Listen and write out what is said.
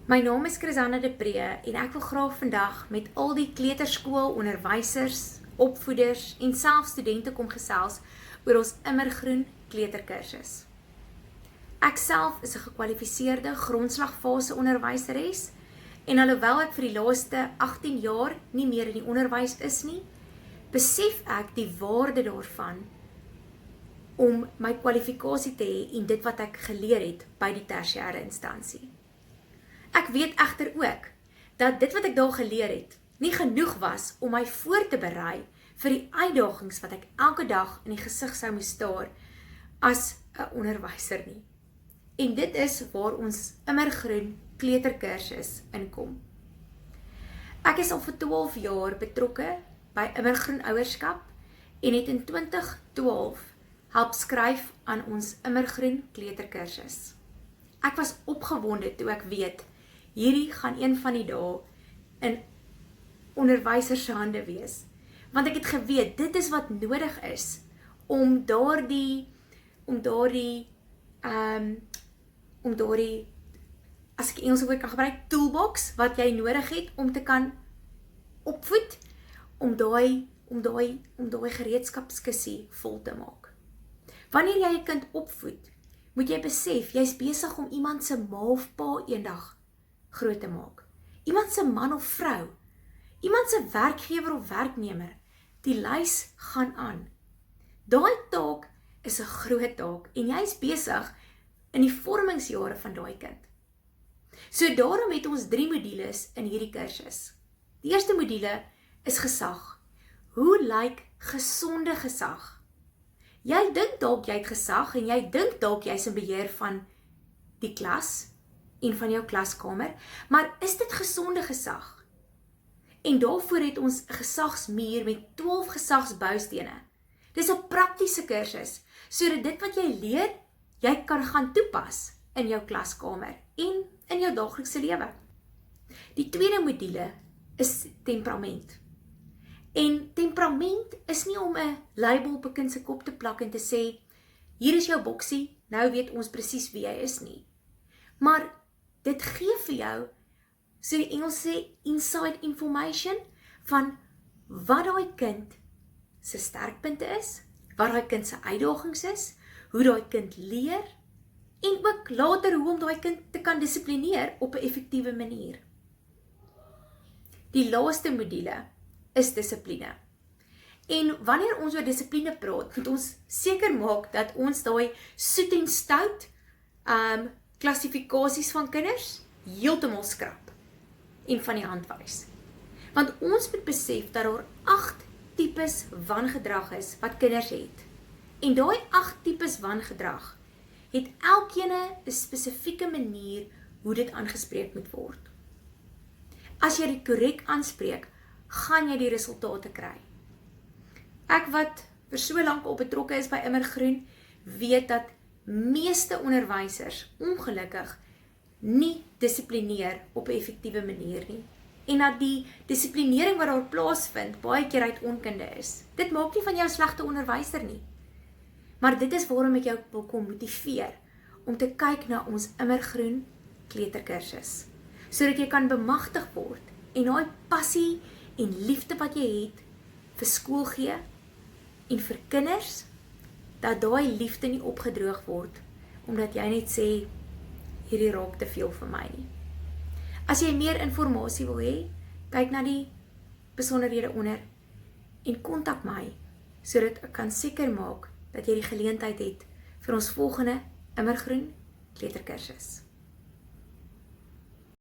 My naam is Chrisanna de Pre en ek wil graag vandag met al die kleuterskoolonderwysers, opvoeders en selfs studente kom gesels oor ons Immergroen kleuterkursus. Ek self is 'n gekwalifiseerde grondslagfase onderwyseres en alhoewel ek vir die laaste 18 jaar nie meer in die onderwys is nie, besef ek die waarde daarvan om my kwalifikasie te hê en dit wat ek geleer het by die tersiêre instansie. Ek weet egter ook dat dit wat ek daar geleer het nie genoeg was om my voor te berei vir die uitdagings wat ek elke dag in die gesig sou moes staar as 'n onderwyser nie. En dit is waar ons Immergroen kleuterkursus inkom. Ek is al vir 12 jaar betrokke by Immergroen ouerskap en het in 2012 help skryf aan ons Immergroen kleuterkursus. Ek was opgewonde toe ek weet hierdie gaan een van die dae in onderwysers se hande wees, want ek het geweet dit is wat nodig is om daardie as ek Engelse woord kan gebruik, toolbox wat jy nodig het om te kan opvoed, om daai gereedskapskissie vol te maak. Wanneer jy 'n kind opvoed, moet jy besef jy's besig om iemand se ma of pa eendag groot te maak. Iemand se man of vrou, iemand se werkgewer of werknemer. Die lys gaan aan. Daai taak is 'n groot taak en jy's besig in die vormingsjare van daai kind. So daarom het ons 3 modules in hierdie kursus. Die eerste module is gesag. Hoe lyk gesonde gesag? Jy dink dalk jy het gesag en jy dink dalk jy's in beheer van die klas en van jou klaskamer, maar is dit gesonde gesag? En daarvoor het ons 'n gesagsmuur met 12 gesagsboustene. Dis 'n praktiese kursus, sodat dit wat jy leer, jy kan gaan toepas in jou klaskamer en in jou daaglikse lewe. Die tweede module is temperament. En temperament is nie om 'n label op 'n kind se kop te plak en te sê, hier is jou boksie, nou weet ons presies wie jy is nie. Maar dit gee vir jou, so die Engels sê, inside information, van wat daai kind se sterkpunte is, wat daai kind se uitdagings is, hoe daai kind leer, en ook later hoe om daai kind te kan dissiplineer op 'n effektiewe manier. Die laaste module is dissipline. En wanneer ons oor dissipline praat, moet ons seker maak dat ons daai soet en stout klassifikasies van kinders heeltemal skrap en van die hand wys. Want ons moet besef dat daar 8 tipes wangedrag is wat kinders het. En daai 8 tipes wangedrag het elkeen 'n spesifieke manier hoe dit aangespreek moet word. As jy dit korrek aanspreek, gaan jy die resultate kry. Ek wat vir so lank al betrokke is by Immergroen, weet dat meeste onderwysers ongelukkig nie dissiplineer op 'n effektiewe manier nie. En dat die dissiplinering wat daar plaasvind baie keer uit onkunde is. Dit maak nie van jou 'n slegte onderwyser nie. Maar dit is waarom ek jou wil kom motiveer om te kyk na ons Immergroen kleuterkursus, sodat jy kan bemagtig word en daai passie en liefde wat jy het vir skool gee en vir kinders, dat daai liefde nie opgedroog word omdat jy net sê hierdie raak te veel vir my nie. As jy meer inligting wil hê, kyk na die besonderhede onder en kontak my sodat ek kan seker maak dat jy die geleentheid het vir ons volgende Immergroen kleuterkursus.